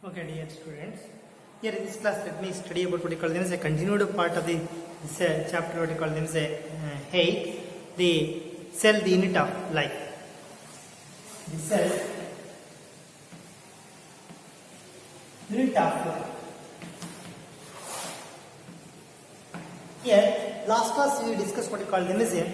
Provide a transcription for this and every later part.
Okay, dear students, here in this class let me study about what you call them as a continued part of the this chapter, what you call them as a 8, the cell, the unit of life. The cell, unit of life. Here, last class we discussed what you call them as a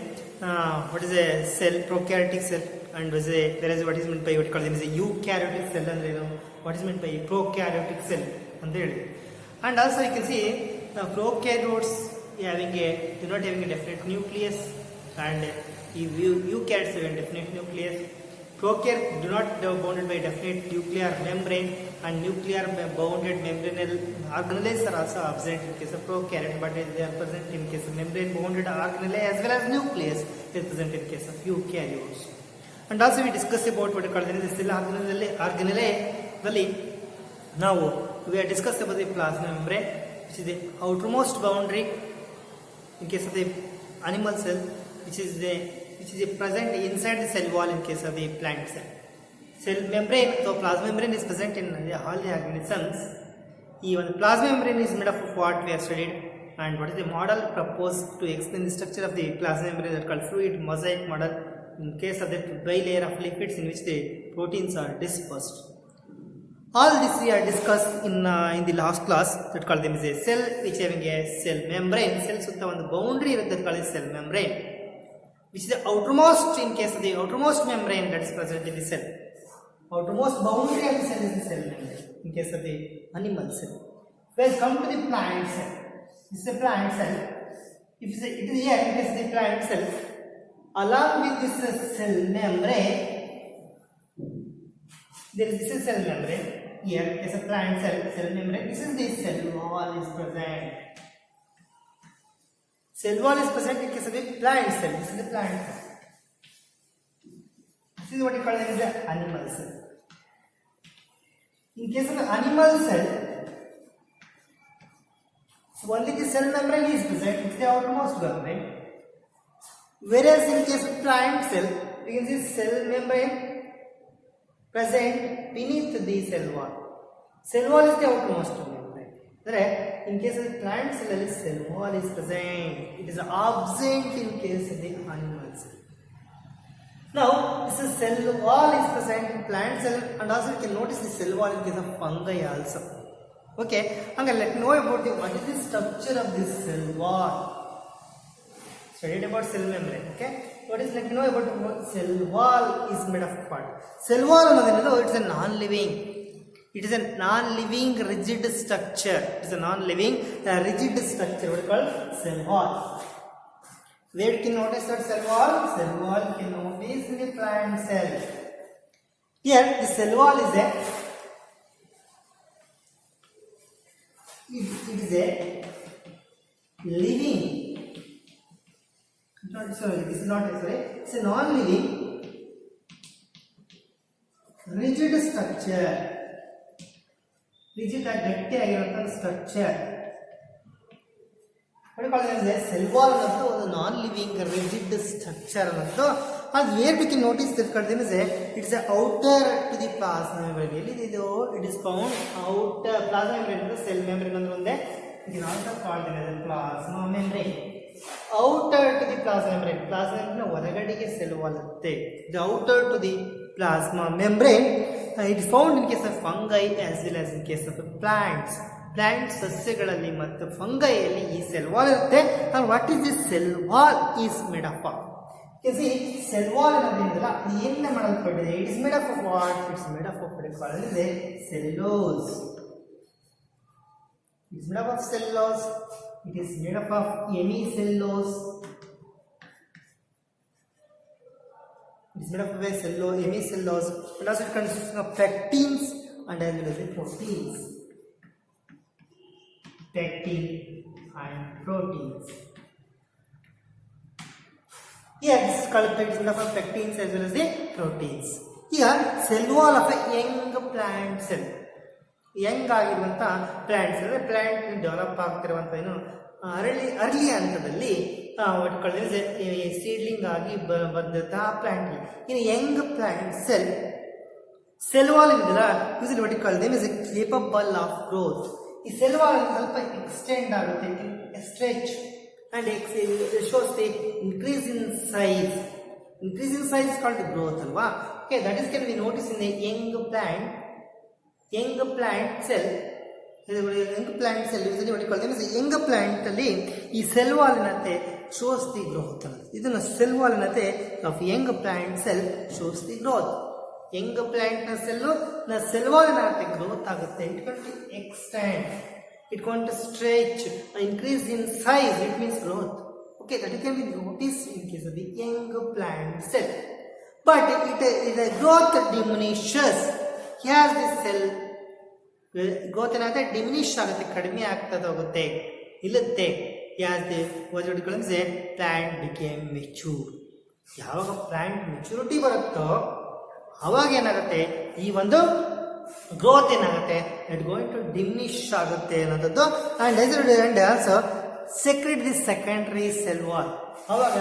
what is a cell, prokaryotic cell, and there is what is meant by what you call them as a eukaryotic cell, and what is meant by prokaryotic cell, and also you can see prokaryotes do not having a definite nucleus, and eukaryotes have a definite nucleus. Prokaryotes do not bounded by definite nuclear membrane, and nuclear bounded membranal organelles are also absent in case of prokaryote, but they are present in case of membrane bounded organelle as well as nucleus is present in case of eukaryotes. And also we discussed about what you call the cell organelle. Now we have discussed about the plasma membrane, which is the outermost boundary in case of the animal cell, which is present inside the cell wall in case of the plant cell. Cell membrane, so plasma membrane is present in all the organisms. Even plasma membrane is made up of what we have studied, and what is the model proposed to explain the structure of the plasma membrane that called fluid mosaic model. In case of the bilayer of lipids in which the proteins are dispersed. All this we are discussed in the last class, that called them as a cell which having a cell membrane. Cells with the boundary that called cell membrane, which is the outermost in case of the outermost membrane that is present in the cell. Outermost boundary of the cell is the cell membrane in case of the animal cell. Let's come to the plant cell. This is a plant cell. If it is here in case of the plant cell, along with this cell membrane, there is this cell membrane. Here is a plant cell membrane. This is the cell wall is present. Cell wall is present in case of the plant cell. This is the plant cell. This is what you call as the animal cell. In case of the animal cell, so only the cell membrane is present. It's the outermost membrane. Whereas in case of plant cell, you can see cell membrane present beneath the cell wall. Cell wall is the outermost membrane. In case of the plant cell wall is present. It is absent in case of the animal cell. Now, this cell wall is present in plant cell, and also you can notice the cell wall in case of fungi also. Okay, and let me know about what is the structure of this cell wall. Studied about cell membrane. Okay, what is let me know about what cell wall is made of what? Cell wall it is a non-living. It is a non-living rigid structure. It is a non-living rigid structure. What is called cell wall. Where you can notice that cell wall? Cell wall you can notice in the plant cell. Here the cell wall is a living. It's a non-living rigid structure. Rigid and structure. What do you call it? As cell wall is a non-living rigid structure. And where we can notice that it's a outer to the plasma membrane. It is found outer plasma membrane to the cell membrane. It is also called as plasma membrane. Outer to the plasma membrane. Plasma membrane cell wall. The outer to the plasma membrane. It is found in case of fungi as well as in case of plants. Plants, ಸಸ್ಯಗಳಲ್ಲಿ ಮತ್ತು ಫಂಗೈಯಲ್ಲಿ ಈ cell wall ಇರುತ್ತೆ. And what is this cell wall is made up of? You see, cell wall ಅನ್ನೋದೇನಿದೆಯಲ್ಲ ಇದು ಏನೇ ಮಾಡಲ್ಪಟ್ಟಿದೆ? It is made up of what? It is made up of what is called cellulose. It is made up of cellulose. It is made up of hemicellulose. It is made up of hemicellulose, and also it consists of pectins and as well as proteins. Pectin and proteins. Here this is called made up of pectins as well as the proteins. Here cell wall of a young plant cell. Young ಆಗಿರುವಂತ plant cell, plant develop ಆಗ್ತಿರುವಂತ early ಹಂತದಲ್ಲಿ what called as a seedling ಆಗಿ ಬಂದಂತಹ plant. In young plant cell, cell wall ಇದೆಯಲ್ಲ usually what you call them is capable of growth. ಈ cell wall ಸ್ವಲ್ಪ extend ಆಗುತ್ತೆ, stretch and shows the increase in size. Increase in size is called growth alwa. Okay, that is can be noticed in the young plant cell. Young plant cell usually what you call them is young plant alli ee cell wall enate shows the growth. Iduna cell wall enate of young plant cell shows the growth. Young plant na cell wall enate growth agutte. It going to extend, it going to stretch, increase in size, it means growth. Okay, that can be noticed in case of the young plant cell. But the growth diminishes. Here the cell growth ಏನಂತ diminish ಆಗುತ್ತೆ, ಕಡಿಮೆ ಆಗ್ತದೆ ಹೋಗುತ್ತೆ, ಇಲ್ಲತ್ತೆ. As the what you call say plant became mature. ಯಾವಾಗ plant maturity ಬರುತ್ತೋ ಅವಾಗ ಏನಾಗುತ್ತೆ, ಈ ಒಂದು ಗ್ರೋತ್ ಏನಾಗುತ್ತೆ, ಇಟ್ ಗೋಯಿಂಗ್ ಟು ಡಿಮಿನಿಶ್ ಆಗುತ್ತೆ ಅನ್ನೋದು. And also secrete the secondary cell wall. ಅವಾಗ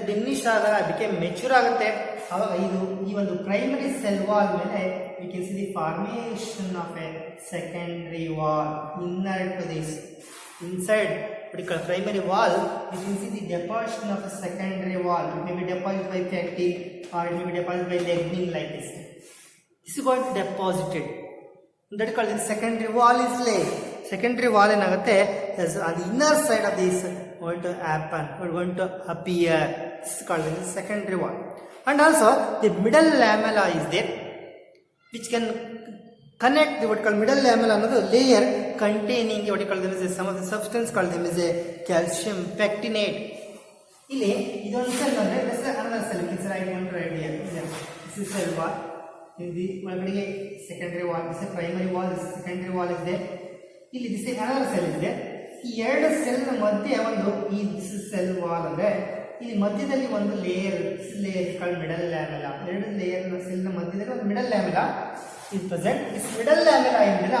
ಡಿಮಿನಿಶ್ ಆದಾಗ ಅದಕ್ಕೆ ಮೆಚೂರ್ ಆಗುತ್ತೆ. ಅವಾಗ ಇದು ಈ ಒಂದು ಪ್ರೈಮರಿ ಸೆಲ್ ವಾಲ್ ಮೇಲೆ we can see the formation of a secondary wall inner to this inside particular primary wall. You can see the deposition of a secondary wall. It may be deposited by fatty or it may be deposited by lignin like this. This is going to deposited. That is called the secondary wall is laid. Secondary wall ಏನಾಗುತ್ತೆ on the inner side of this going to happen or going to appear. This is called the secondary wall. And also the middle lamella is there which can connect the what called middle lamella another layer containing what you call them is some of the substance called them is a calcium pectinate. ಇಲ್ಲಿ ಇದೊಂದು cell ಅಂದ್ರೆ this is another cell. It's right one right here. This is cell wall. In the ಒಳಗಡೆ secondary wall, this is primary wall, this is secondary wall is there. ಇಲ್ಲಿ this another cell ಇದೆ. ಈ ಎರಡು cell ಮಧ್ಯೆ ಒಂದು ಈ this cell wall ಅಂದ್ರೆ ಇಲ್ಲಿ ಮಧ್ಯದಲ್ಲಿ ಒಂದು ಲೇಯರ್ ಕಾಲ್ಡ್ ಮಿಡಲ್ ಲ್ಯಾಮೆಲಾ. ಎರಡು ಲೇಯರ್ ಸೆಲ್ ನ ಮಧ್ಯದಲ್ಲಿ ಒಂದು middle lamella is present. This middle lamella ಏನಿಲ್ಲ,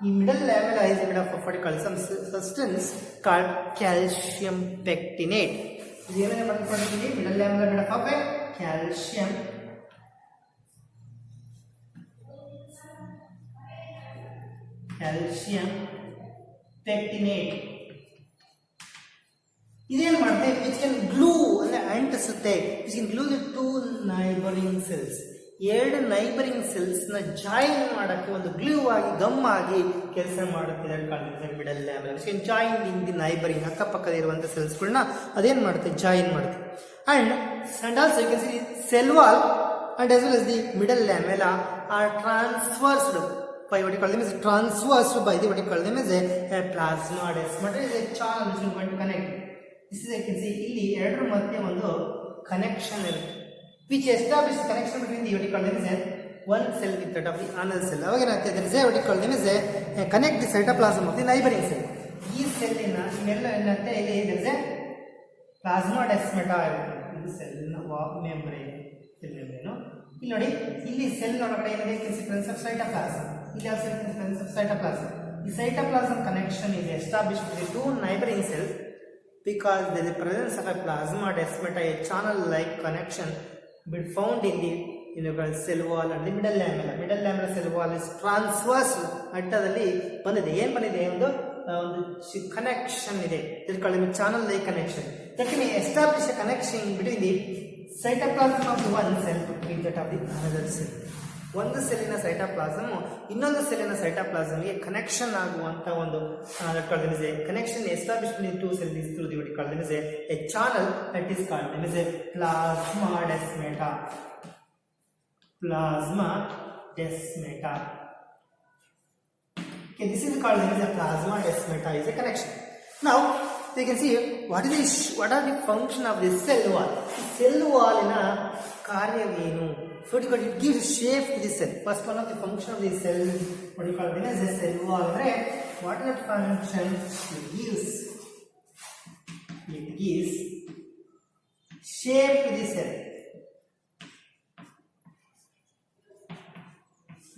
ಈ middle lamella is made of what called some substance called calcium pectinate. ಇದು ಏನೇನು ಮಾಡ್ಕೊಂಡಿದ್ದೀವಿ, middle lamella made of calcium pectinate. ಇದೇನು ಮಾಡುತ್ತೆ, ವಿಚ್ ಕ್ಯಾನ್ ಗ್ಲೂ ಅಂದ್ರೆ ಅಂಟಿಸುತ್ತೆ, which can glue the two neighbouring cells. ಎರಡು ನೈಬರಿಂಗ್ ಸೆಲ್ಸ್ ನ ಜಾಯಿನ್ ಮಾಡಕ್ಕೆ ಒಂದು ಗ್ಲೂ ಆಗಿ ಗಮ್ ಆಗಿ ಕೆಲಸ ಮಾಡುತ್ತೆ. Middle lamella which can join in the neighbouring, ಅಕ್ಕಪಕ್ಕದ ಇರುವಂತಹ ಸೆಲ್ಸ್ ಗಳನ್ನ ಅದೇನ್ ಮಾಡುತ್ತೆ, ಜಾಯಿನ್ ಮಾಡುತ್ತೆ. And also you can see cell wall and as well as the middle lamella are transversed by what you call them is transversed by the what you call them is a plasmodesmata is a channel which is going to connect. This is you can see ಇಲ್ಲಿ ಎರಡರ ಮಧ್ಯೆ ಒಂದು connection ಇರುತ್ತೆ, which establish connection between the what you call them is one cell with that of the another cell. ಅವಾಗ ಏನಾಗುತ್ತೆ, there is a what you call them is a connect the cytoplasm of the neighboring cell. ಈ ಸೆಲ್ಲಿನ ಇವೆಲ್ಲ ಏನಂತೆ ಇಲ್ಲಿ there is a plasmodesmata ಇರುತ್ತೆ. ಇದು ಸೆಲ್ಲಿನ membrane ಇಲ್ಲಿ ನೋಡಿ, ಇಲ್ಲಿ ಸೆಲ್ ಒಳಗಡೆ ಏನಿದೆ ಪ್ರೆಸೆನ್ಸ್ ಆಫ್ ಸೈಟೋಪ್ಲಾಸಂ. ಇಲ್ಲಿ ಯಾವ ಸೆಲ್ ಪ್ರೆಸೆನ್ಸ್ ಆಫ್ ಸೈಟೋಪ್ಲಾಸಂ. ಈ cytoplasm connection is established with the two neighboring cells because there is the presence of a plasmodesmata, a channel like connection been found in the cell wall and the middle lamella. Middle lamella cell wall is transverse ಅಡ್ಡದಲ್ಲಿ ಬಂದಿದೆ. ಏನು ಬಂದಿದೆ, ಒಂದು connection ಇದೆ, ಇದಕ್ಕೆ called channel like connection. that can establish a connection between the cytoplasm of the one cell with that of the another cell. ಒಂದು ಸೆಲ್ಲಿನ cytoplasm ಇನ್ನೊಂದು ಸೆಲ್ಲಿನ ಸೈಟೋಪ್ಲಾಸಮ್ಗೆ connection ಆಗುವಂತ ಒಂದು connection establish between two cells is through the what you call them is a channel that is called them is a plasmodesmata. Plasmodesmata. Okay, this is called them is a plasmodesmata is a connection. Now you can see what are the function of the cell wall. Cell wall ina ಕಾರ್ಯವೇನು? So it gives shape to the cell. First one of the function of the cell, what you call it as a cell wall, right? What is that function? It gives shape to the cell.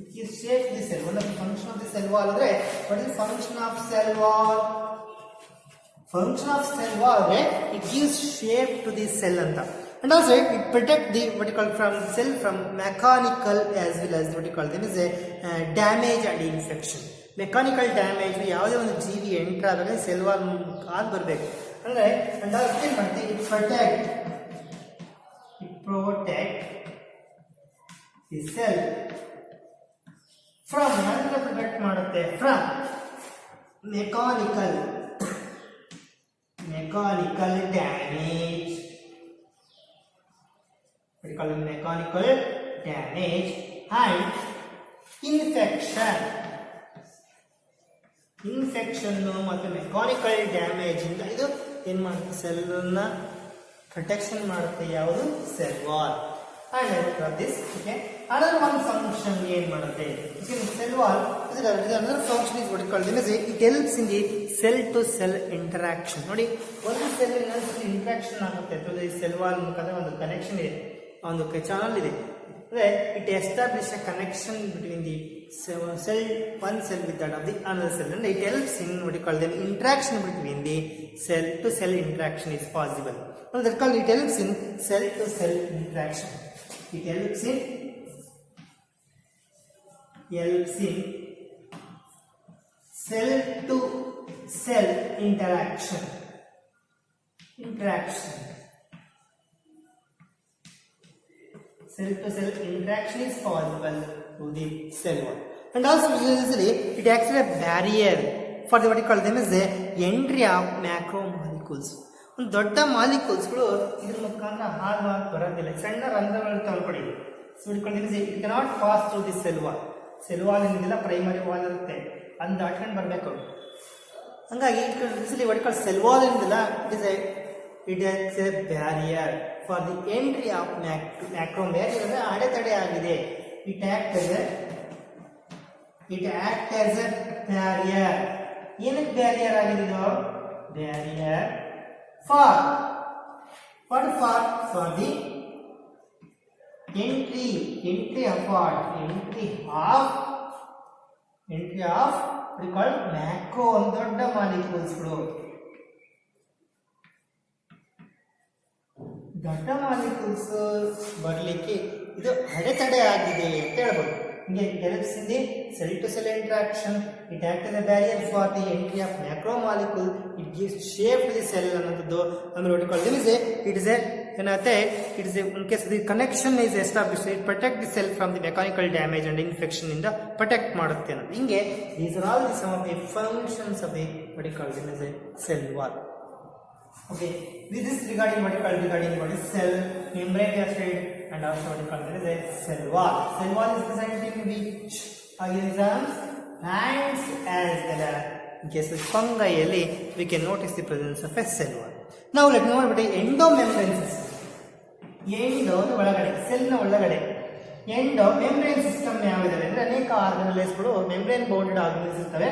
It gives shape to the cell. One of the function of the cell wall, right? What is the function of cell wall? Function of cell wall, right? It gives shape to the cell anta. and also it protect the what you call from cell from mechanical as well as what you call them is a damage and infection. Mechanical damage ಯಾವುದೇ ಒಂದು ಜೀವಿ enter ಆದಾಗ cell wall ಕಾಲ್ ಬರಬೇಕು ಅಂದರೆ and also ಏನು ಮಾಡುತ್ತೆ it protect the cell from ಯಾರಿಂದ protect ಮಾಡುತ್ತೆ from mechanical damage mechanical damage and infection ಮತ್ತು ಮೆಕ್ಯಾನಿಕಲ್ ಡ್ಯಾಮೇಜ್ ಇಂದ ಇದು ಏನು ಮಾಡುತ್ತೆ ಸೆಲ್ನ ಪ್ರೊಟೆಕ್ಷನ್ ಮಾಡುತ್ತೆ ಯಾವುದು cell wall and this okay another one function ಏನು ಮಾಡುತ್ತೆ cell wall another function is what called it helps in the cell to cell interaction. ನೋಡಿ ಒಂದು ಸೆಲ್ ಇಂಟರಾಕ್ಷನ್ ಆಗುತ್ತೆ ಥ್ರೂ ದಿ ಸೆಲ್ ವಾಲ್ ಮುಖಾಂತರ ಒಂದು ಕನೆಕ್ಷನ್ ಇದೆ ಒಂದು ಚಾನಲ್ ಇದೆ ಅಂದರೆ it establish a connection between the cell one cell with that of the another cell and it helps in what you call the interaction between the cell to cell interaction is possible. So that called it helps in cell to cell interaction. It helps in cell to cell interaction. Cell to cell interaction is possible to the cell wall, and also usually it acts as a barrier for the what you call them is the entry of macromolecules. ಒಂದು ದೊಡ್ಡ ಮಾಲಿಕ್ಯೂಲ್ಸ್ಗಳು ಇದ್ರ ಮುಖಾಂತರ ಹಾದು ಬರೋದಿಲ್ಲ, ಸಣ್ಣ ರಂಧ್ರಗಳು ತಗೊಳ್ಳಿ. So it cannot pass through the cell wall. Cell wall ಏನಿದೆಲ್ಲ ಪ್ರೈಮರಿ ವಾಲ್ ಇರುತ್ತೆ, ಅದನ್ನ ದಾಟ್ಕೊಂಡು ಬರಬೇಕು. ಹಂಗಾಗಿ what you call cell wall ಏನಿದೆಲ್ಲ it is a barrier for the entry of macromolecules. ಅಂದರೆ ಅಡೆತಡೆ ಆಗಿದೆ. It acts as a barrier. ಏನಕ್ಕೆ barrier ಆಗಿದೆ ಇದು? Barrier for the entry of what? Entry of what we call macro ದೊಡ್ಡ ಮಾಲಿಕ್ಯೂಲ್ಸ್ಗಳು. ದೊಡ್ಡ molecules ಬರಲಿಕ್ಕೆ ಇದು ಅಡೆತಡೆ ಆಗಿದೆ ಅಂತ ಹೇಳ್ಬೋದು. ಹಿಂಗೆ it helps in the cell to cell interaction. It acts as a barrier for the entry of macromolecule. It gives shape to the cell ಅನ್ನೋದು. ಆಮೇಲೆ what you call it is a ಏನತ್ತೆ it is a in case the connection is established, it protect the cell from the mechanical damage and infection ಇಂದ protect ಮಾಡುತ್ತೆ ಅನ್ನೋದು. ಹಿಂಗೆ these are all some of the functions of the what you call it is a cell wall. Okay, this is regarding what is cell membrane we have studied, and also what you call it is a cell wall. Cell wall is present in which organisms, plants as well as in case of fungi ಅಲ್ಲಿ we can notice the presence of a cell wall. Now let me know about the endomembrane system. Endo ಒಳಗಡೆ cell ನ ಒಳಗಡೆ endomembrane system ಯಾವಿದೆ ಅಂದ್ರೆ ಅನೇಕ ಆರ್ಗನೈಸ್ಗಳು membrane bounded organelles ಇರ್ತವೆ.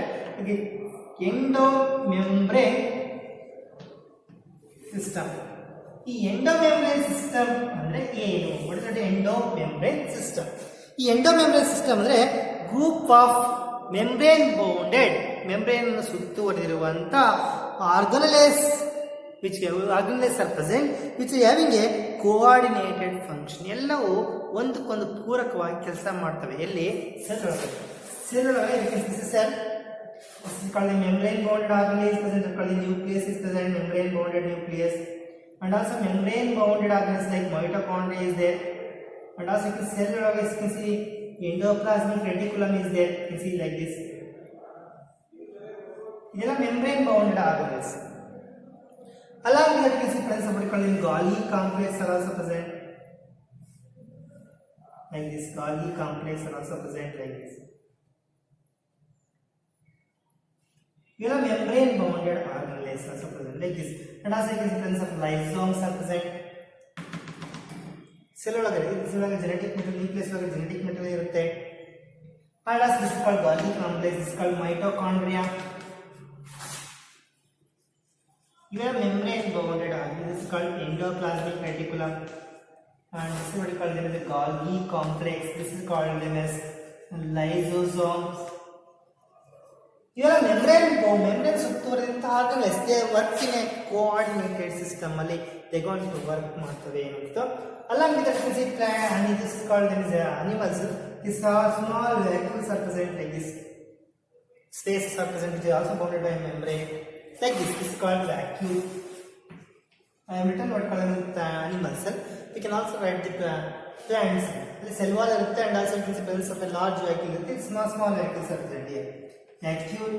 Endomembrane system. ಈ ಎಂಡೋಮೆಂಬ್ರೇನ್ ಸಿಸ್ಟಮ್ ಅಂದ್ರೆ ಏನು? What is endomembrane system? ಈ ಎಂಡೋಮೆಂಬ್ರೇನ್ ಸಿಸ್ಟಮ್ ಅಂದ್ರೆ group of membrane bounded, membrane ಸುತ್ತುವರಿದಿರುವಂತ organelles which organelles are present which are having a coordinated function. ಎಲ್ಲವೂ ಒಂದಕ್ಕೊಂದು ಪೂರಕವಾಗಿ ಕೆಲಸ ಮಾಡ್ತವೆ. ಎಲ್ಲಿ? ಸೆಲ್ ಒಳಗೆ. ಸೆಲ್ ಒಳಗೆ cell is called the membrane bounded organelles present, called the nucleus is present, membrane bounded nucleus, and also membrane bounded organelles like mitochondria is there, and also you can cell ಒಳಗೆ you can see endoplasmic reticulum is there, you can see like this. ಇದೆಲ್ಲ membrane bounded organelles. Along with that, you can see presence of what we call Golgi complex are also present. Like this, Golgi complex are also present like this. You know, membrane bounded organelles also present like this. And also you can see presence of lysosomes are present. Cell ಒಳಗಡೆ genetic material, nucleus ಒಳಗಡೆ genetic material ಇರುತ್ತೆ. And also this is called Golgi complex. This is called mitochondria. You have membrane bounded organelles. This is called endoplasmic reticulum, and this is what you call them as a Golgi complex. This is called them as lysosomes. ಇವೆಲ್ಲ membrane ಸುತ್ತುವರಿದಂತಹ organs they work in a coordinated system ಅಲ್ಲಿ they going to work ಮಾಡ್ತವೆ ಅಂತ. Along with that plant and this is called then animals this are small vacuoles are present like this, spaces are present which is also bounded by membrane like this is called vacuole. I have written what called animal cell. We can also write the plants. The cell wall irutte and also it is the presence of a large vacuole irutte. Small vacuoles are present here. Vacuole.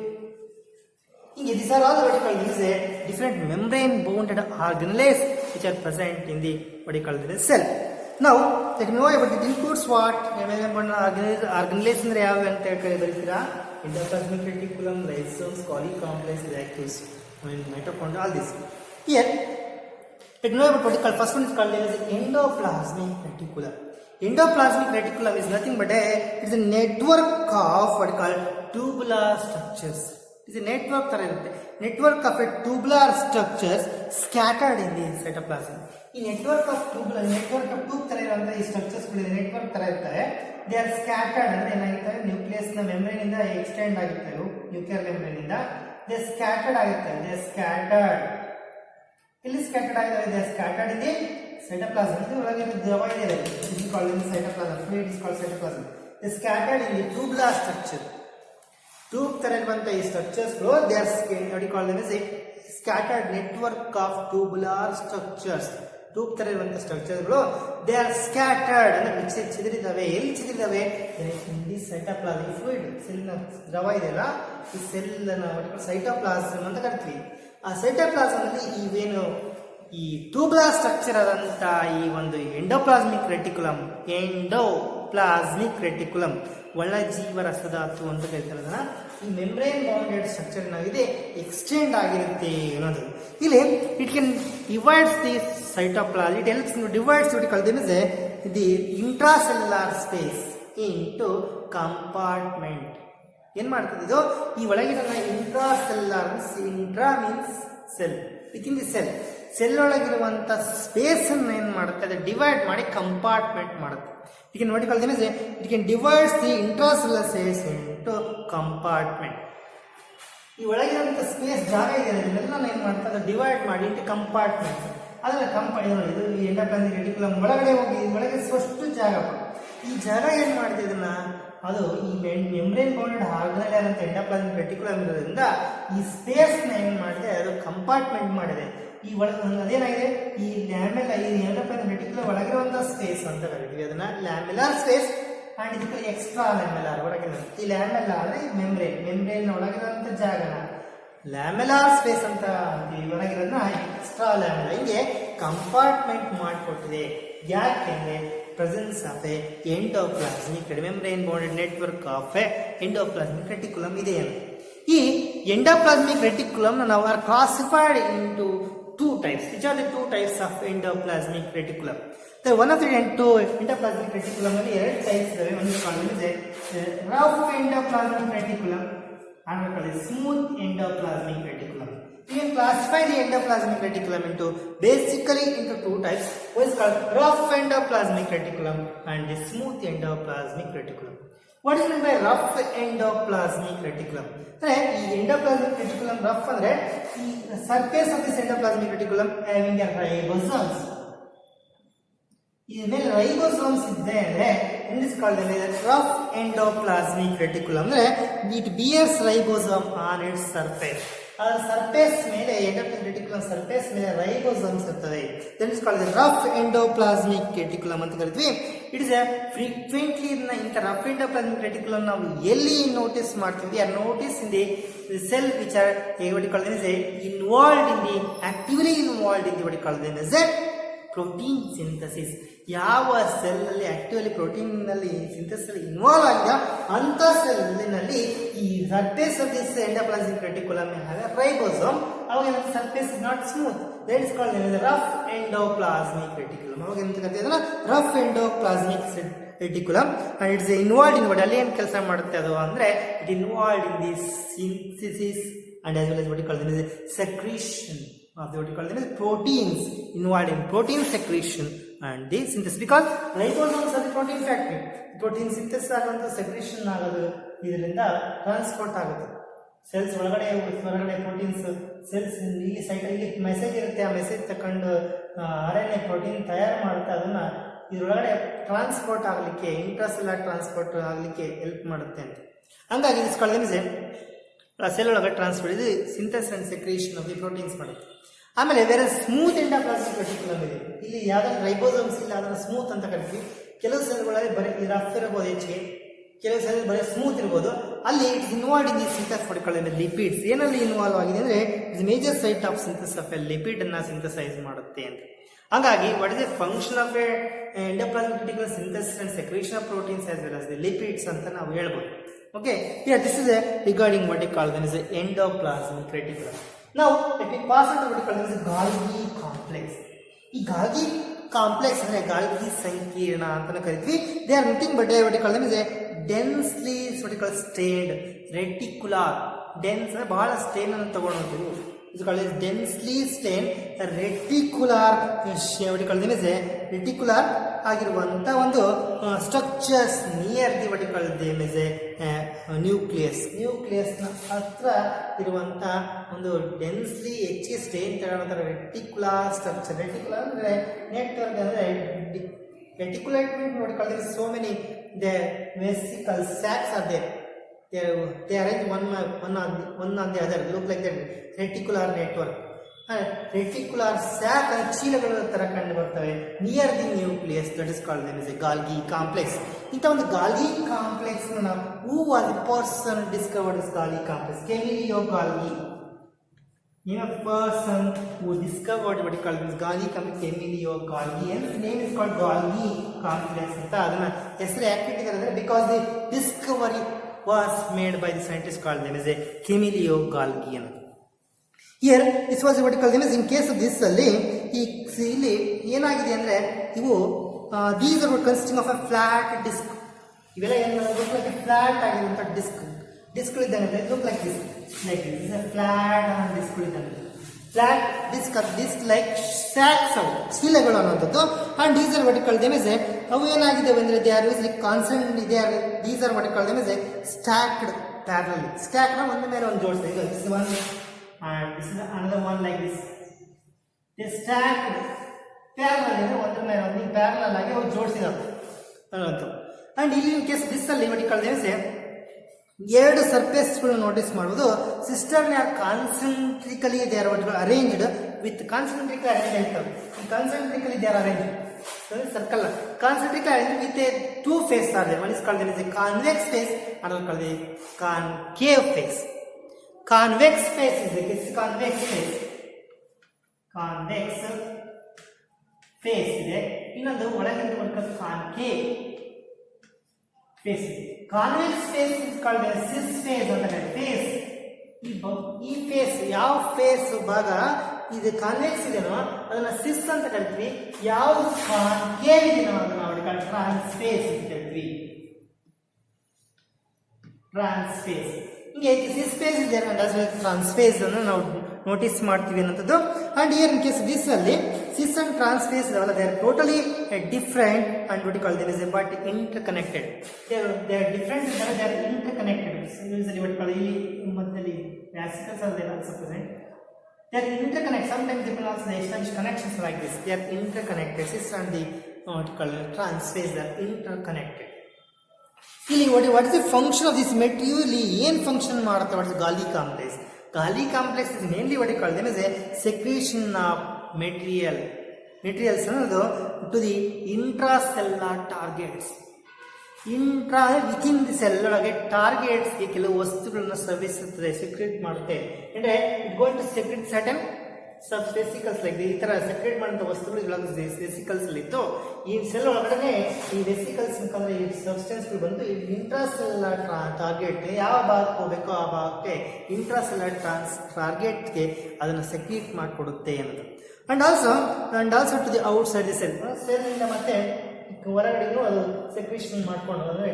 These are all what you call these different membrane bounded organelles which are present in the what you call the cell. Now let me know about it includes what membrane bounded organelles ಅಂದ್ರೆ ಯಾವ ಅಂತ ಹೇಳಿ ಬರೀತೀರಾ? Endoplasmic reticulum, lysosomes, Golgi complex, vacuoles, mitochondria, all this. Here let me know about what you call first one is called as endoplasmic reticulum. Endoplasmic reticulum is nothing but it is a network of what you call tubular structures. It is a network of a tubular structures scattered in the cytoplasm. ಈ network of tube ತರ ಇರುವಂತ ಈ structures ಗಳು network ತರ ಇರ್ತವೆ. They are scattered ಅಂದ್ರೆ ಏನಾಗಿರ್ತವೆ, nucleus ನ membrane ಇಂದ ಎಕ್ಸ್ಟೆಂಡ್ ಆಗಿರ್ತವೆ, ನ್ಯೂಕ್ಲಿಯರ್ ಮೆಂಬ್ರೇನ್ ಇಂದ ದೇ ಸ್ಕ್ಯಾಟರ್ಡ್ ಆಗಿರ್ತವೆ. ದೇ ಸ್ಕ್ಯಾಟರ್ಡ್ ಇಲ್ಲಿ ಸ್ಕ್ಯಾಟರ್ಡ್ ಆಗಿರ್ತವೆ. They scattered in the cytoplasm. ಇದು ಒಳಗೆ ದ್ರವ ಇದೆ, this is called in cytoplasm. Fluid is called cytoplasm. They scattered in the tubular structure. Tube ತರ ಇರುವಂತ ಈ ಸ್ಟ್ರಕ್ಚರ್ಸ್ ಗಳು they are what you call them as a scattered network of tubular structures. Tube ತರ ಇರುವಂತ structure ಗಳು they are scattered ಅಂದ್ರೆ ಚಿದರಿದಾವೆ. ಎಲ್ಲಿ ಚಿದರಿದಾವೆ? ಈ ಸೈಟೋಪ್ಲಾಸ್ಮ್ ಫ್ಲೂಯಿಡ್ ಸೆಲ್ ನ ದ್ರವ ಇದೆಯಲ್ಲ, ಈ ಸೆಲ್ ನ ಸೈಟೋಪ್ಲಾಸ್ಮ್ ಅಂತ ಕರಿತೀವಿ. ಆ ಸೈಟೋಪ್ಲಾಸ್ಮ್ ಅಲ್ಲಿ ಇವೇನು ಈ ಟ್ಯೂಬ್ಯುಲರ್ ಸ್ಟ್ರಕ್ಚರ್ ಆದಂತ ಈ ಒಂದು ಎಂಡೋಪ್ಲಾಸ್ಮಿಕ್ ರೆಟಿಕ್ಯುಲಮ್ ಒಳ ಜೀವರಸಧಾತು ಅಂತ ಕರೀತಾರೆ. ಅದನ್ನ ಈ ಮೆಂಬ್ರೇನ್ ಬೌಂಡೆಡ್ ಸ್ಟ್ರಕ್ಚರ್ ಏನಾಗಿದೆ ಎಕ್ಸ್ಟೆಂಡ್ ಆಗಿರುತ್ತೆ ಅನ್ನೋದು. ಇಲ್ಲಿ it can divides the cytoplasm. It helps to divide what you call them as the intracellular space into compartment. ಏನ್ ಮಾಡ್ತದೆ ಇದು? ಈ ಒಳಗಿನ intracellular, intra means cell, within the cell ಒಳಗಿರುವಂತ ಸ್ಪೇಸ್ ಅನ್ನು ಏನ್ ಮಾಡುತ್ತೆ, ಅದು ಡಿವೈಡ್ ಮಾಡಿ ಕಂಪಾರ್ಟ್ಮೆಂಟ್ ಮಾಡುತ್ತೆ. You can what you call them as it can divide the intracellular space into compartment. ಈ ಒಳಗಿರುವಂತ ಸ್ಪೇಸ್ ಜಾಗ ಇದೆ ಅದನ್ನೆಲ್ಲ ಏನ್ ಮಾಡ್ತಾರೆ, ಡಿವೈಡ್ ಮಾಡಿ ಇಂಟು ಕಂಪಾರ್ಟ್ಮೆಂಟ್ಸ್. ಅದನ್ನ ಇದು ಈ ಎಂಡೋಪ್ಲಾಸ್ಮಿಕ್ ರೆಟಿಕ್ಯುಲಮ್ ಒಳಗಡೆ ಹೋಗಿ ಒಳಗೆ ಸ್ವಷ್ಟು ಜಾಗ. ಈ ಜಾಗ ಏನ್ ಮಾಡಿದೆ ಇದನ್ನ, ಅದು ಈ ಮೆಂಬ್ರೇನ್ ಬೌಂಡೆಡ್ ಆರ್ಗನೆಲ್ ಅಂತ ಎಂಡೋಪ್ಲಾಸ್ಮಿಕ್ ರೆಟಿಕ್ಯುಲಮ್ ಇರೋದ್ರಿಂದ ಈ ಸ್ಪೇಸ್ ನ ಏನ್ ಮಾಡಿದೆ, ಅದು ಕಂಪಾರ್ಟ್ಮೆಂಟ್ ಮಾಡಿದೆ. ಈ ಅದೇನಾಗಿದೆ, ಈ ಎಂಡೋಪ್ಲಾಸ್ಮಿಕ್ ರೆಟಿಕ್ಯುಲಮ್ ಒಳಗಿರುವಂತಹ ಸ್ಪೇಸ್ ಅಂತ ಕರಿತೀವಿ. ಅದನ್ನ ಲ್ಯಾಮೆಲಾರ್ ಸ್ಪೇಸ್ ಅಂಡ್ ಇದಕ್ಕೆ ಎಕ್ಸ್ಟ್ರಾ ಲ್ಯಾಮೆಲಾರ್. ಒಳಗಿನ ಈ ಲ್ಯಾಮೆಲಾರ್ ಅಂದ್ರೆ ಮೆಂಬ್ರೇನ್ ಒಳಗಿರುವಂತ ಜಾಗನ ಲ್ಯಾಮೆಲಾರ್ ಸ್ಪೇಸ್ ಅಂತ ಹೊರಗಿರೋದನ್ನ ಎಕ್ಸ್ಟ್ರಾ ಲ್ಯಾಮೆಲಾ. ಹಿಂಗೆ ಕಂಪಾರ್ಟ್ಮೆಂಟ್ ಮಾಡಿಕೊಟ್ಟಿದೆ. ಯಾಕೆಂದ್ರೆ presence of a endoplasmic membrane bounded network of a endoplasmic reticulum ಇದೆ. ಈ ಎಂಡೋಪ್ಲಾಸ್ಮಿಕ್ ರೆಟಿಕ್ಯುಲಮ್ ನಾವು are classified into two types. Which are the two types of endoplasmic reticulum? The one of the endoplasmic reticulum ಅಲ್ಲಿ ಎರಡು types ಇದಾವೆ. ಒಂದು called rough endoplasmic reticulum and one called smooth endoplasmic reticulum. We can classify the endoplasmic reticulum into basically into two types. One is called rough endoplasmic reticulum and the smooth endoplasmic reticulum. What is meant by rough endoplasmic reticulum? ಅಂದ್ರೆ ಈ endoplasmic reticulum rough ಅಂದ್ರೆ ಈ surface of this endoplasmic reticulum having a ribosomes. ಈ ಮೇಲೆ ribosomes ಇದೆ ಅಂದ್ರೆ it is called rough endoplasmic reticulum. ಅಂದ್ರೆ it bears ribosome on its surface. ಆ ಸರ್ಫೇಸ್ ಮೇಲೆ ಎಂಡೋಪ್ಲಾಸ್ಮಿಕ್ ರೆಟಿಕ್ಯುಲಮ್ ಸರ್ಫೇಸ್ ಮೇಲೆ ರೈಬೋಸೋಮ್ಸ್ ಇರ್ತವೆ. That is called rough endoplasmic reticulum ಅಂತ ಕರಿತೀವಿ. ಇಟ್ ಇಸ್ ಫ್ರೀಕ್ವೆಂಟ್ಲಿ ಇಂಥ ರಫ್ ಎಂಡೋಪ್ಲಾಸ್ಮಿಕ್ ರೆಟಿಕ್ಯುಲಮ್ ನಾವು ಎಲ್ಲಿ ನೋಟಿಸ್ ಮಾಡ್ತೀವಿ, are notice in the cell which are what you call them as actively involved in the what you call them as protein synthesis. ಯಾವ cell ಅಲ್ಲಿ actively protein ನಲ್ಲಿ synthesis ಅಲ್ಲಿ involve ಆಗಿದೆಯೋ ಅಂತ cell ನಲ್ಲಿ ಈ surface of this endoplasmic reticulum ribosome. ಅವಾಗ surface is not smooth. That is called rough endoplasmic reticulum. ಅವಾಗ ಎಂತ ಕರೀತೀವಿ, rough endoplasmic reticulum. And its involved in ಅಲ್ಲಿ ಏನ್ ಕೆಲಸ ಮಾಡುತ್ತೆ ಅದು ಅಂದ್ರೆ it involved in the synthesis and as well as what you call them as secretion of the what you call them as proteins, involved in protein secretion and the synthesis, because ribosomes are the protein factory. Protein synthesis aganta secretion ಆಗೋದು ಇದರಿಂದ transport ಆಗುತ್ತೆ. Cells ಹೊರಗಡೆ proteins cells ಇಲ್ಲಿ side ಇಲ್ಲಿ message ಇರುತ್ತೆ, ಆ message ತಗೊಂಡು RNA protein ತಯಾರು ಮಾಡುತ್ತೆ, ಅದನ್ನ ಇದರೊಳಗಡೆ ಟ್ರಾನ್ಸ್ಪೋರ್ಟ್ ಆಗಲಿಕ್ಕೆ ಇಂಟ್ರಾಸೆಲ್ಯುಲರ್ ಟ್ರಾನ್ಸ್ಪೋರ್ಟ್ ಆಗಲಿಕ್ಕೆ ಹೆಲ್ಪ್ ಮಾಡುತ್ತೆ ಅಂತ. ಹಂಗಾಗಿ ದಿಸ್ ಕಾಲ್ಡ್ ಎಮ್ ಸೆಲ್ ಒಳಗಡೆ ಟ್ರಾನ್ಸ್ಫರ್ ಇದು synthesis and secretion of the proteins ಮಾಡುತ್ತೆ. ಆಮೇಲೆ ಬೇರೆ ಸ್ಮೂತ್ ಎಂಡೋಪ್ಲಾಸ್ಮಿಕ್ ರೆಟಿಕ್ಯುಲಮ್ ಇದೆ. ಇಲ್ಲಿ ಯಾವ್ದಾದ್ರು ರೈಬೋಸೋಮ್ಸ್ ಇಲ್ಲ, ಅದನ್ನ ಸ್ಮೂತ್ ಅಂತ ಕರಿತೀವಿ. ಕೆಲವು ಸೆಲ್ಗಳಲ್ಲಿ ಬರೀ ರಫ್ ಇರಬಹುದು ಹೆಚ್ಚಿಗೆ, ಕೆಲವು ಸೆಲ್ ಬರೀ ಸ್ಮೂತ್ ಇರ್ಬೋದು. ಅಲ್ಲಿ it's involve in the synthesis ಮಾಡಿಕೊಳ್ಳಿ ಲಿಪಿಡ್ಸ್. ಏನಲ್ಲಿ ಇನ್ವಾಲ್ವ್ ಆಗಿದೆ ಅಂದ್ರೆ it's major site of synthesis of a lipid ಅನ್ನ ಸಿಂಥಸೈಸ್ ಮಾಡುತ್ತೆ ಅಂತ. ಹಾಗಾಗಿ what is the function of a endoplasmic reticulum synthesis and secretion of proteins as well as the lipids ಅಂತ ನಾವು ಹೇಳ್ಬೋದು. Okay, this is regarding what you call them is endoplasmic reticulum. Now let me pass on to what we call as Golgi complex. ಈ Golgi complex ಅಂದ್ರೆ Golgi ಸಂಕೀರ್ಣ ಅಂತ ಕರಿತೀವಿ. They are nothing but what we call them is a densely what we call stained reticular. Dense ಅಂದ್ರೆ ಬಹಳ stain ಅನ್ನು ತಗೊಳ್ಳೋದು. ಇದು called as densely stained reticular what we call them is a reticular ಆಗಿರುವಂತ ಒಂದು structures near the what we call them is a nucleus. Nucleus ನ ಹತ್ರ ಇರುವಂತ ಒಂದು ಡೆನ್ಸ್ಲಿ ಹೆಚ್ಚಿಗೆ ಸ್ಟೇನ್ ತಗೊಳ್ಳೋ ರೆಟಿಕ್ಯುಲರ್ ಸ್ಟ್ರಕ್ಚರ್. ರೆಟಿಕ್ಯುಲರ್ ಅಂದ್ರೆ ನೆಟ್ವರ್ಕ್ ಅಂದ್ರೆ reticulate what we call them so many the vesicle sacs are there. They arrange one on the other, look like that reticular network. Reticular sac ಚೀಲಗಳ ತರ ಕಂಡು ಬರ್ತವೆ near the nucleus. That is called them is a Golgi complex. ಇಂಥ ಒಂದು Golgi complex ನಾವು who was the person discovered this Golgi complex? Camillo Golgi. A person who discovered what he called this Golgi complex, Emilio Golgi, and his name is called Golgi complex. ಅಂತ ಅದನ್ನ ಹೆಸರು ಯಾಕೆ ಇಟ್ಟಿದ್ದಾರೆ ಅಂದ್ರೆ because the discovery was made by the scientist called them is a Camillo Golgi ಅಂತ. Here this was what you call them as in case of this ಅಲ್ಲಿ ಇಲ್ಲಿ ಏನಾಗಿದೆ ಅಂದ್ರೆ ಇವು these are consisting of a flat disc. ಇವೆಲ್ಲ ಏನು look like a flat ಆಗಿರುವಂತ disc ಇದ್ದಂಗೆ look like this is a flat disc ಇದ್ದಂಗೆ flat disc like sacs of ಶಿಲೆಗಳು ಅನ್ನೋದು. and these are what you call them as ಅವು ಏನಾಗಿದೆ ಅಂದ್ರೆ they are usually constant these are what you call them as stacked parallel. stack ನ ಒಂದು ಮೇಲೆ ಒಂದು ಜೋಡಿಸಿದೆ. this is one and this is another one like this. They stacked parallel ಇದೆ, ಒಂದ್ರ ಮೇಲೆ ಒಂದು ಪ್ಯಾರಲಲ್ ಆಗಿ ಅವು ಜೋಡಿಸಿದಾವೆ ಅನ್ನೋದು. ಅಂಡ್ ಇಲ್ಲಿ ಇನ್ ಕೇಸ್ ದಿಸ್ ಅಲ್ಲಿ what you call them as ಎರಡು ಸರ್ಫೇಸ್ ಗಳು ನೋಟಿಸ್ ಮಾಡಬಹುದು. Cistern are concentrically they are arranged with concentrically arrange ಆಗ್ತವೆ. Concentrically they are arrange circle concentrically arrange with a two face are there. One is called as a convex face, another called a concave face. Convex face is this convex face. Convex face ಇದೆ. ಇನ್ನೊಂದು ಒಳಗಿಂದ ಬರ್ತಕ್ಕಂಥ concave face. Convex face is called as cis face ಅಂತ face. ಈ face ಯಾವ face ಭಾಗ ಇದು convex ಇದೆನೋ ಅದನ್ನ ಸಿಸ್ ಅಂತ ಕರಿತೀವಿ. ಯಾವ ಕಾನ್ಕೇವ್ ಇದೆನೋ ಅದನ್ನ ಟ್ರಾನ್ಸ್ಫೇಸ್ ಅಂತ ಕರಿತೀವಿ. ಟ್ರಾನ್ಸ್ಫೇಸ್ ಹಿಂಗೆ ಸಿಸ್ ಫೇಸ್ ಇದೆ ಟ್ರಾನ್ಸ್ಫೇಸ್ ಅನ್ನು ನಾವು ನೋಟಿಸ್ ಮಾಡ್ತೀವಿ ಅನ್ನೋದು. And here in case this ಅಲ್ಲಿ cis and trans face they are totally different and what you call them is but interconnected. they are different but they are interconnected. Usually what you call ಇಲ್ಲಿ ಮಧ್ಯದಲ್ಲಿ ವ್ಯಾಸಿಕಲ್ಸ್ are there also present. They are interconnected. Sometimes they can also establish connections like this. They are interconnected. Cis and the what you call transphase are interconnected. ಇಲ್ಲಿ what is the function of this material? ಏನು function ಮಾಡುತ್ತೆ? what is Golgi complex? Golgi complex is mainly what you call them as a secretion of materials ಅನ್ನೋದು to the intracellular targets. Within the cell ಒಳಗೆ targets ಗೆ ಕೆಲವು ವಸ್ತುಗಳನ್ನು ಸ್ರವಿಸುತ್ತದೆ, secrete ಮಾಡುತ್ತೆ. ಅಂದ್ರೆ it going to secrete certain sub vesicles like ಈ ತರ ಸೆಕ್ರೆಟ್ ಮಾಡುವಂತ ವಸ್ತುಗಳು ವೆಸಿಕಲ್ಸ್ ಅಲ್ಲಿ ಇತ್ತು. ಈ ಸೆಲ್ ಒಳಗಡೆ ಈ ವೆಸಿಕಲ್ಸ್ ಮುಖಾಂತರ ಈ ಸಬ್ಸ್ಟೆನ್ಸ್ ಗಳು ಬಂದು ಈ ಇಂಟ್ರಾಸೆಲ್ಯುಲರ್ ಟಾರ್ಗೆಟ್ ಯಾವ ಭಾಗಕ್ಕೆ ಹೋಗಬೇಕೋ ಆ ಭಾಗಕ್ಕೆ ಇಂಟ್ರಾಸೆಲ್ಯುಲರ್ ಟಾರ್ಗೆಟ್ಗೆ ಅದನ್ನ ಸೆಕ್ರೆಟ್ ಮಾಡಿಕೊಡುತ್ತೆ ಅನ್ನೋದು. And also to the outside the cell ಇಂದ ಮತ್ತೆ ಹೊರಗಡೆಗೂ ಅದು ಸೆಕ್ರೇಷನ್ ಮಾಡ್ಕೊಂಡು ಅಂದ್ರೆ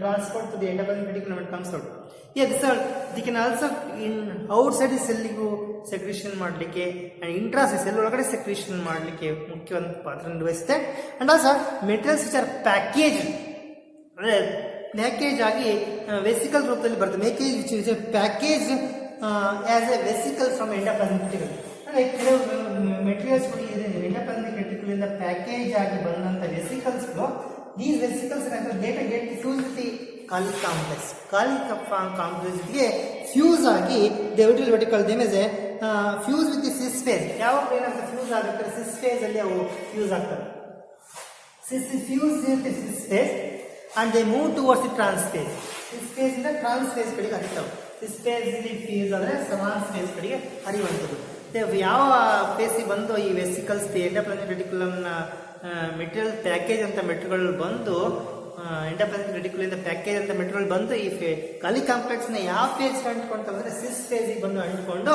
transport to the endoplasmic reticulum it comes out. The can also in outside the ಸೆಲ್ಲಿಗೂ ಸೆಕ್ರೇಷನ್ ಮಾಡಲಿಕ್ಕೆ ಅಂಡ್ ಇಂಟ್ರಾಸೆಲ್ ಸೆಲ್ ಒಳಗಡೆ ಸೆಕ್ರೇಷನ್ ಮಾಡಲಿಕ್ಕೆ ಮುಖ್ಯವಾದ ಪಾತ್ರ ನಿರ್ವಹಿಸುತ್ತೆ. And also materials which are package ಅಂದ್ರೆ ಪ್ಯಾಕೇಜ್ ಆಗಿ ವೆಸಿಕಲ್ ರೂಪದಲ್ಲಿ ಬರುತ್ತೆ. ಮೇಕೇಜ್ package as a vesicle from endoplasmic reticulum. ಅಂದರೆ ಕೆಲವು ಮೆಟೀರಿಯಲ್ಸ್ಗಳು ಎಂಡೋಪ್ಲಾಸ್ಮಿಕ್ ರೆಟಿಕ್ಯುಲಿಂದ ಪ್ಯಾಕೇಜ್ ಆಗಿ ಬಂದಂಥ ವೆಸಿಕಲ್ಸ್ಗಳು, these vesicles later get fuse with the Golgi complex. Golgi complex ಜೊತೆಗೆ ಫ್ಯೂಸ್ ಆಗಿ they will call them as a fuse with the cis face. ಯಾವಾಗ ಏನಂತ ಫ್ಯೂಸ್ ಆಗುತ್ತೆ, ಸಿಸ್ ಫೇಸ್ ಅಲ್ಲಿ ಅವು ಫ್ಯೂಸ್ ಆಗ್ತವೆ. Fuse with cis face and they move towards the trans face. Cis face ಇಂದ trans face ಕಡೆಗೆ ಹರಿತಾವೆ. ಸಿಸ್ ಫೇಸ್ ಫ್ಯೂಸ್ ಆದರೆ ಟ್ರಾನ್ಸ್ face ಕಡೆಗೆ ಹರಿಯುವಂಥದ್ದು. ಯಾವ ಫೇಸಿಗೆ ಬಂದು ಈ ವೆಸಿಕಲ್ಸ್ ಎಂಡೋಪ್ಲಾಸ್ಮಿಕ್ ರೆಟಿಕ್ಯುಲಮ್ನ ಮೆಟೀರಿಯಲ್ ಪ್ಯಾಕೇಜ್ ಅಂತ ಮೆಟೀರಿಯಲ್ ಬಂದು ಎಂಡೋಪ್ಲಾಸ್ಮಿಕ್ ರೆಟಿಕ್ಯುಲಿಂದ ಪ್ಯಾಕೇಜ್ ಅಂತ ಮೆಟೀರಿಯಲ್ ಬಂದು ಈ ಗಾಲಿ ಕಾಂಪ್ಲೆಕ್ಸ್ ನ ಯಾವ ಫೇಸ್ ಅಂಟ್ಕೊಂತಂದ್ರೆ ಸಿಸ್ ಫೇಸ್ ಬಂದು ಅಂಟ್ಕೊಂಡು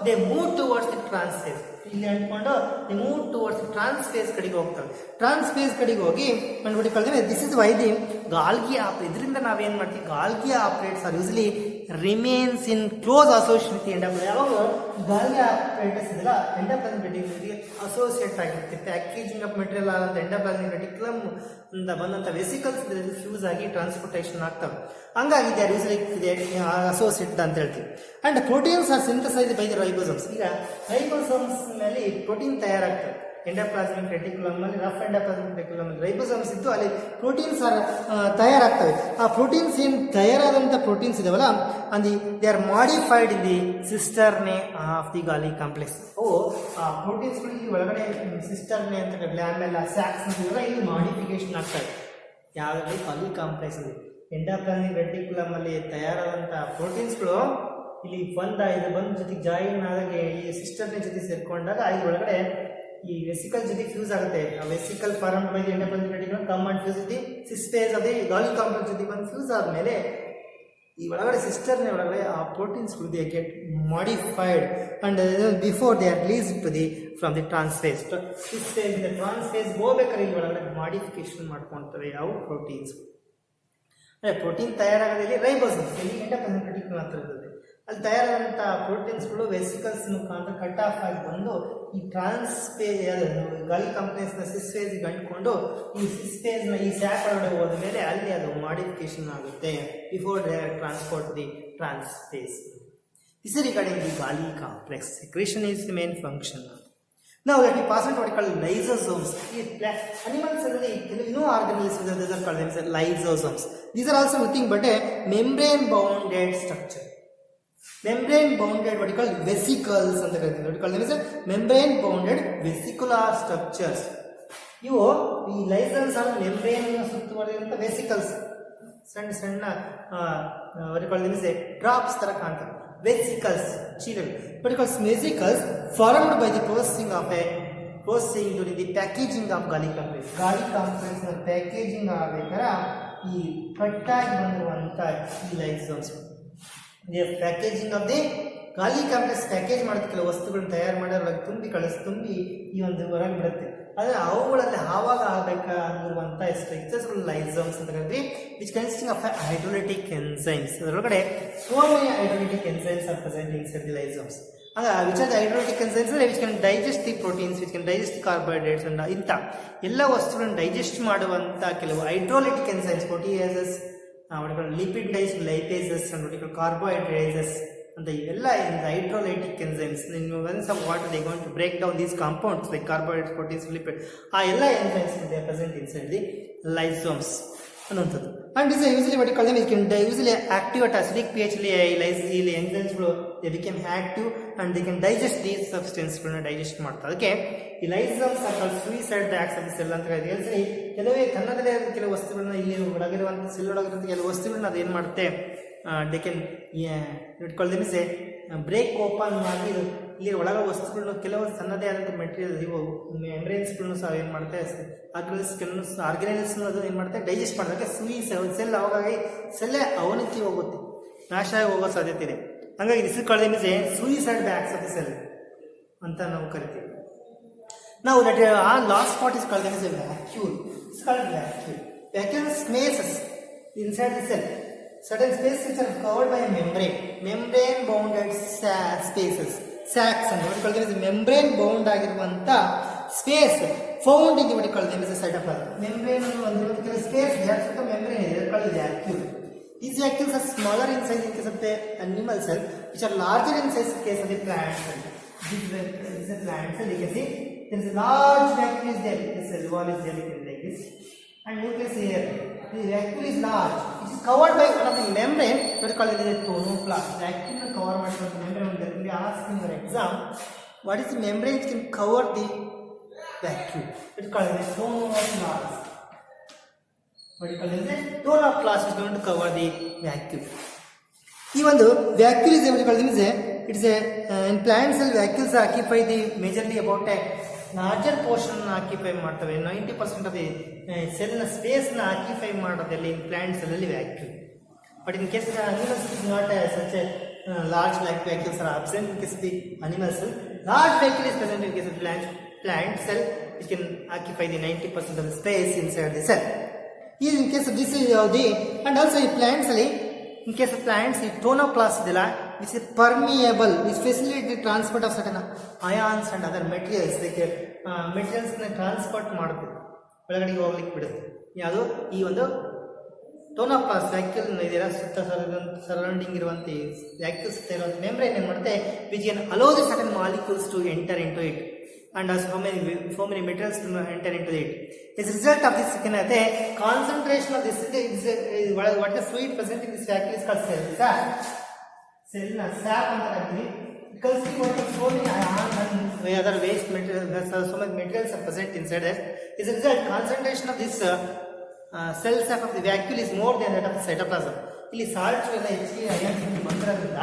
they move towards the trans face. ಇಲ್ಲಿ ಅಂಟ್ಕೊಂಡು they move towards trans face ಕಡೆಗೆ ಹೋಗ್ತವೆ. ಟ್ರಾನ್ಸ್ ಫೇಸ್ ಕಡೆಗೆ ಹೋಗಿ ಕಂಡುಹಿಡಿಕೊಳ್ಳಿ. This is why the Golgi ಇದರಿಂದ ನಾವೇನ್ ಮಾಡ್ತೀವಿ, Golgi apparatus are usually remains in close association with endoplasmic. ಯಾವಾಗ ಗಾಲ್ಗಿ ಆಪರೇಟರ್ಸ್ ಇದೆಲ್ಲ ಎಂಡೋಪ್ಲಾಸ್ಮಿಕ್ ರೆಟಿಕ್ಯುಲಮ್ಗೆ ಅಸೋಸಿಯೇಟ್ ಆಗಿರುತ್ತೆ. ಪ್ಯಾಕೇಜಿಂಗ್ ಆಫ್ ಮೆಟೀರಿಯಲ್ ಆದಂಥ ಎಂಡೋಪ್ಲಾಸ್ಮಿಕ್ ರೆಟಿಕ್ಯುಲಮ್ ಇಂದ ಬಂದಂಥ ವೆಸಿಕಲ್ಸ್ ಫ್ಯೂಸ್ ಆಗಿ ಟ್ರಾನ್ಸ್ಪೋರ್ಟೇಷನ್ ಆಗ್ತವೆ. ಹಂಗಾಗಿ ದೇ ಆರ್ ಯೂಸ್ಲಿ ಅಸೋಸಿಯೇಟ್ ಅಂತ ಹೇಳ್ತೀವಿ. And proteins are synthesized by the ribosomes. ಈಗ ರೈಬೋಸೋಮ್ಸ್ ನಲ್ಲಿ ಪ್ರೋಟೀನ್ ತಯಾರಾಗ್ತವೆ. ಎಂಡೋಪ್ಲಾಸ್ಮಿಕ್ ರೆಟಿಕ್ಯುಲಮ್ ಅಲ್ಲಿ ರಫ್ ಎಂಡೋಪ್ಲಾಸ್ಮಿಕ್ ರೆಟಿಕ್ಯುಲಮ್ ರೈಬೋಸೋಮ್ಸ್ ಇದ್ದು ಅಲ್ಲಿ ಪ್ರೋಟೀನ್ಸ್ ತಯಾರಾಗ್ತವೆ. ಆ ಪ್ರೋಟೀನ್ಸ್ ಏನು ತಯಾರಾದಂಥ ಪ್ರೋಟೀನ್ಸ್ ಇದಾವಲ್ಲ ಅಂದಿ they are modified in the cisternae of the Golgi complex. ಆ ಪ್ರೋಟೀನ್ಸ್ಗಳು ಇಲ್ಲಿ ಒಳಗಡೆ ಸಿಸ್ಟರ್ನೆ ಅಂತ ಲ್ಯಾಮೆಲ್ಲಾ ಸ್ಯಾಕ್ಸ್ ಅಂತಿಲ್ಲ, ಇಲ್ಲಿ ಮಾಡಿಫಿಕೇಶನ್ ಆಗ್ತವೆ. ಯಾವುದೇ ಗಾಲಿ ಕಾಂಪ್ಲೆಕ್ಸ್ ಅಲ್ಲಿ ಎಂಡೋಪ್ಲಾಸ್ಮಿಕ್ ರೆಟಿಕ್ಯುಲಮ್ ಅಲ್ಲಿ ತಯಾರಾದಂಥ ಪ್ರೋಟೀನ್ಸ್ಗಳು ಇಲ್ಲಿ ಬಂದ ಜೊತೆಗೆ ಜಾಯಿನ್ ಆದಾಗ ಈ ಸಿಸ್ಟರ್ನ ಜೊತೆ ಸೇರ್ಕೊಂಡಾಗ ಈ ಒಳಗಡೆ ಈ ವೆಸಿಕಲ್ ಜೊತೆ ಫ್ಯೂಸ್ ಆಗುತ್ತೆ. ಆ vesicle form by the endoplasmic reticulum come and fuse the cis face of the Golgi complex ಜೊತೆ ಬಂದು ಫ್ಯೂಸ್ ಆದಮೇಲೆ ಈ ಒಳಗಡೆ ಸಿಸ್ಟರ್ನ ಒಳಗಡೆ ಆ ಪ್ರೋಟೀನ್ಸ್ಗಳು they get modified and before they are release to the from the trans face. Cis face ಇಂದ trans face ಹೋಗ್ಬೇಕಾದ್ರೆ ಈ ಒಳಗಡೆ ಮಾಡಿಫಿಕೇಶನ್ ಮಾಡ್ಕೊಳ್ತವೆ ಯಾವ ಪ್ರೋಟೀನ್ಸ್. ಪ್ರೋಟೀನ್ ತಯಾರಾಗೋದಲ್ಲಿ ರೈಬೋಸೋಮ್ಸ್ ಇಲ್ಲಿ ಎಂಡೋಪ್ಲಾಸ್ಮಿಕ್ ರೆಟಿಕ್ಯುಲಮ್ ಹತ್ರ ಇರ್ತದೆ. ಅಲ್ಲಿ ತಯಾರಾದಂಥ ಪ್ರೋಟೀನ್ಸ್ಗಳು ವೆಸಿಕಲ್ಸ್ ಮುಖಾಂತರ ಕಟ್ ಆಫ್ ಆಗಿ ಬಂದು ಈ ಟ್ರಾನ್ಸ್ ಫೇಸ್ ಗಾಲಿ ಕಾಂಪ್ಲೆಕ್ಸ್ನ ಸಿಸ್ ಫೇಸ್ಗೆ ಅಂಟ್ಕೊಂಡು ಈ ಸಿಸ್ ಫೇಸ್ನ ಈ ಸ್ಯಾಕ್ ಒಳಗಡೆ ಹೋದ ಮೇಲೆ ಅಲ್ಲಿ ಅದು ಮಾಡಿಫಿಕೇಶನ್ ಆಗುತ್ತೆ before they transport the trans face. This is regarding the Golgi complex. Secretion is the main function. Now let me pass on to what we call lysosomes. Animals already no organisms these are called themselves lysosomes. These are also nothing but a membrane bounded structure. Membrane bounded what we call vesicles ಅಂತ ಕರೀತೀವಿ. what we call them is membrane bounded vesicular structures. ಇವು ಈ ಲೈಸೋಮ್ಸ್ are membrane ಸುತ್ತುವರಿದಂತ vesicles. ಸಣ್ಣ ಸಣ್ಣ what we call them is drops ತರ ಕಾಣ್ತವೆ. Vesicles, children, but because vesicles formed by the processing during the packaging of Golgi complex. Golgi complex ನ packaging ಆಗಬೇಕಾದ್ರೆ ಈ ಕಟ್ಟಾಗಿ ಬಂದಿರುವಂತ ಈ lysosomes packaging of the Golgi complex package ಮಾಡೋದು ಕೆಲವು ವಸ್ತುಗಳನ್ನ ತಯಾರು ಮಾಡೋದ್ರಾಗ ತುಂಬಿ ಈ ಒಂದು ಹೊರಗೆ ಬಿಡುತ್ತೆ. ಆದರೆ ಅವುಗಳಲ್ಲಿ ಆವಾಗ ಆಗಬೇಕಾಗಿರುವಂಥ ಸ್ಟ್ರಕ್ಚರ್ಸ್ಗಳು ಲೈಸೋಮ್ಸ್ ಅಂತ ಕರೀತೀವಿ. Which consisting of hydrolytic enzymes. ಅದರೊಳಗಡೆ 4 many hydrolytic enzymes are present inside the lysomes. Which are the hydrolytic enzymes which can digest the proteins, which can digest the carbohydrates and ಇಂಥ ಎಲ್ಲ ವಸ್ತುಗಳನ್ನು ಡೈಜೆಸ್ಟ್ ಮಾಡುವಂಥ ಕೆಲವು ಹೈಡ್ರೋಲಿಟಿಕ್ enzymes, proteases, lipid ಲೈಪೇಸಸ್ and ಕಾರ್ಬೋಹೈಡ್ರೇಸಸ್ ಅಂತ ಇವೆಲ್ಲ hydrolytic enzymes. once of water they are going to break down these compounds like carbohydrates, proteins, lipid. ಆ ಎಲ್ಲ enzymes they are present inside the lysomes ಅನ್ನುವಂಥದ್ದು. And is usually what you call them is can usually active at acidic pH ಇಲ್ಲಿ enzymes ಗಳು they become active and they can digest these substances ಗಳನ್ನ digest ಮಾಡ್ತಾರೆ. ಅದಕ್ಕೆ ಈ ಲೈಸೋಮ್ಸ್ are suicide bags of the cell ಅಂತ ಹೇಳ್ತೀವಿ. ಕೆಲವೇ ತನ್ನದಲ್ಲೇ ಕೆಲವು ವಸ್ತುಗಳನ್ನ ಇಲ್ಲಿ ಒಳಗಿರುವಂಥ ಸೆಲ್ ಒಳಗಿರುವಂಥ ಕೆಲವು ವಸ್ತುಗಳನ್ನ ಅದೇನು ಮಾಡುತ್ತೆ, they can call them is break open ಮಾಡಿ ಇಲ್ಲಿ ಒಳಗ ವಸ್ತುಗಳನ್ನ ಕೆಲವು ಸಣ್ಣದೇ ಆದಂಥ ಮೆಟೀರಿಯಲ್ ಇವು ಮೆಂಬ್ರೇನ್ಸ್ಗಳನ್ನು ಸಹ ಏನು ಮಾಡುತ್ತೆ, ಆರ್ಗನೈಸಸ್ ಅದು ಏನು ಮಾಡುತ್ತೆ ಡೈಜೆಸ್ಟ್ ಮಾಡೋದಕ್ಕೆ ಸೆಲ್ ಅವಾಗಾಗಿ ಸೆಲ್ಲೇ ಅವನತಿ ಹೋಗುತ್ತೆ, ನಾಶ ಆಗಿ ಹೋಗೋ ಸಾಧ್ಯತೆ ಇದೆ. ಹಾಗಾಗಿ this is called them is suicide bags of the cell ಅಂತ ನಾವು ಕರಿತೀವಿ. ನಾವು ದಟ್ ಆ last part is called them is vacuole. It's called vacuole. Vacuole spaces inside the cell. Certain spaces which are covered by a membrane bounded spaces, sacs and what we call them is membrane bound ಆಗಿರುವಂತ space found in the what you call them is a cytoplasm. Membrane and space there, so the membrane is called vacuole. These vacuoles are smaller in size in case of the animal cell, which are larger in size in case of the plant cell. This is a plant cell. You can see there is a large vacuole is there. This cell wall is there like this, and you can see here the vacuole is large. It is covered by one of the membrane. What you call it is a tonoplast. Vacuole cover the membrane. There will be asked in your exam, what is the membrane which can cover the vacuole? What you call it is tonoplast. What you call it is tonoplast is going to cover the vacuole. Even though vacuole is what you call it is a in plant cell vacuoles occupy the majorly about a larger portion occupy ಮಾಡ್ತವೆ 90% of the cell na space na occupy ಮಾಡೋದಲ್ಲಿ in plant cell ಅಲ್ಲಿ vacuole. But in case of the animals it is not such a large like vacuoles are absent in case of the animal cell. Large vacuole is present in case of plant cell, which can occupy the 90% of the space inside the cell. Here in case of this is the and also in plants ಅಲ್ಲಿ in case of plants the tonoplast idella which is permeable, which facilitates the transport of certain ions and other materials like materials na transport ಮಾಡುತ್ತೆ, ಒಳಗಡೆಗೆ ಹೋಗ್ಲಿಕ್ಕೆ ಬಿಡುತ್ತೆ. ಯಾವುದು ಈ ಒಂದು tonoplast vacuole ಇದೆಯಲ್ಲ ಸುತ್ತ ಸರೌಂಡಿಂಗ್ ಇರುವಂತ ವ್ಯಾಕ್ಯೂಲ್ ಸುತ್ತ ಇರುವಂತ ಮೆಂಬ್ರೇನ್ ಏನು ಮಾಡುತ್ತೆ, which can allow the certain molecules to enter into it and also so many materials to enter into it. As a result of this concentration of this what the fluid present in this vacuole is called cell sap. Cell na sap anta agni because so many ions and other waste materials, so many materials are present inside it. As a result, concentration of this cell sap of the vacuole is more than that of the cytoplasm. ಇಲ್ಲಿ salt ಎಲ್ಲ ಹೆಚ್ಚಿಗೆ ions ಬಂದಿರೋದ್ರಿಂದ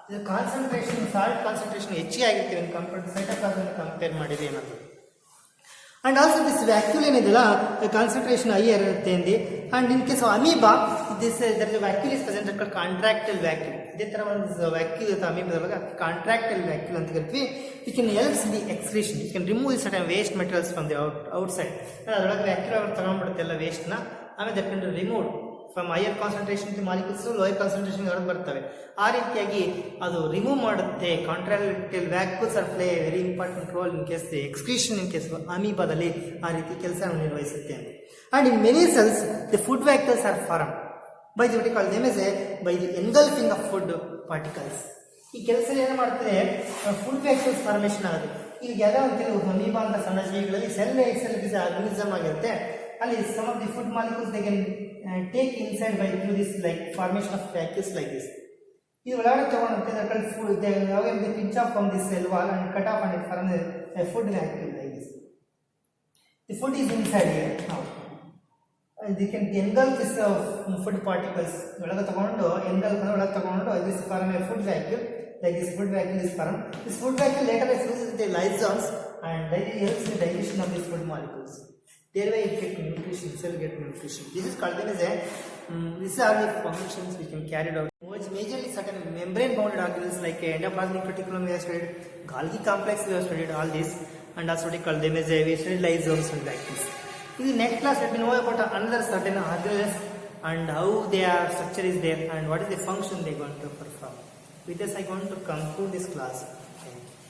ಇದು concentration salt concentration ಹೆಚ್ಚಿಗೆ ಆಗಿರ್ತೀವಿ compare to cytoplasm compare ಮಾಡಿದ್ರೆ ಏನಾದ್ರು. And also this vacuole ಏನಿದೆಯಲ್ಲ ಕಾನ್ಸಂಟ್ರೇಷನ್ ಹೈಯರ್ ಇರುತ್ತೆ ಅಂದಿ. And in case amoeba this their vacuole is present at contractile vacuole. ಇದೇ ತರ ಒಂದು ವ್ಯಾಕ್ಯೂಲ್ ಇರುತ್ತೆ ಅಮೀಬಾದಾಗ ಕಾಂಟ್ರಾಕ್ಟಲ್ ವ್ಯಾಕ್ಯೂಲ್ ಅಂತ ಕರಿತೀವಿ. Which can helps the excretion, it can remove certain waste materials from the outside. ಅದರೊಳಗೆ ವ್ಯಾಕ್ಯೂಲ್ ಅವ್ರು ತಗೊಂಡ್ಬಿಡುತ್ತೆ ಎಲ್ಲ ವೇಸ್ಟ್ನ, ಆಮೇಲೆ that can remove from higher concentration molecules lower concentration ಹೊರಗೆ ಬರ್ತವೆ. ಆ ರೀತಿಯಾಗಿ ಅದು ರಿಮೂವ್ ಮಾಡುತ್ತೆ. Contractile vacuoles are play very important role in case the excretion in case ಅಮೀಬಾದಲ್ಲಿ ಆ ರೀತಿ ಕೆಲಸ ನಿರ್ವಹಿಸುತ್ತೆ. And in many cells the food vacuoles are form by the call them as by the engulfing of food particles. ಈ ಕೆಲಸ ಏನು ಮಾಡ್ತದೆ, food vacuoles formation ಆಗುತ್ತೆ. ಈಗ ಯಾವುದೋ ಒಂದು ಕೆಲವು ಅಮೀಬಾ ಅಂತ ಸಣ್ಣ ಜೀವಿಗಳಲ್ಲಿ ಸೆಲ್ ಆರ್ಗನಿಸಮ್ ಆಗಿರುತ್ತೆ. ಅಲ್ಲಿ some of the food molecules they can take inside by through this like formation of vacuoles like this. This ಒಳಗಡೆ ತಗೊಂಡುತ್ತೆ ಅದರ food they pinch off from this cell wall and cut off and form a food vacuole like this. The food is inside here now. And they can engulf this food particles. ಒಳಗೆ ತಗೊಂಡು engulf ಒಳಗೆ ತಗೊಂಡು this form a food vacuole like this. Food vacuole is formed. This food vacuole later fuses with the lysosomes and helps in the digestion of these food molecules. Thereby it get nutrition, cell get nutrition. This is called as a these are the functions we can carry out. Majorly certain membrane bounded organelles like endoplasmic reticulum we have studied, Golgi complex we have studied all this, and also we call them as we studied lysosomes and like this. In the next class let me know about another certain organelles and how their structure is there and what is the function they are going to perform. With this I want to conclude this class. Thank you.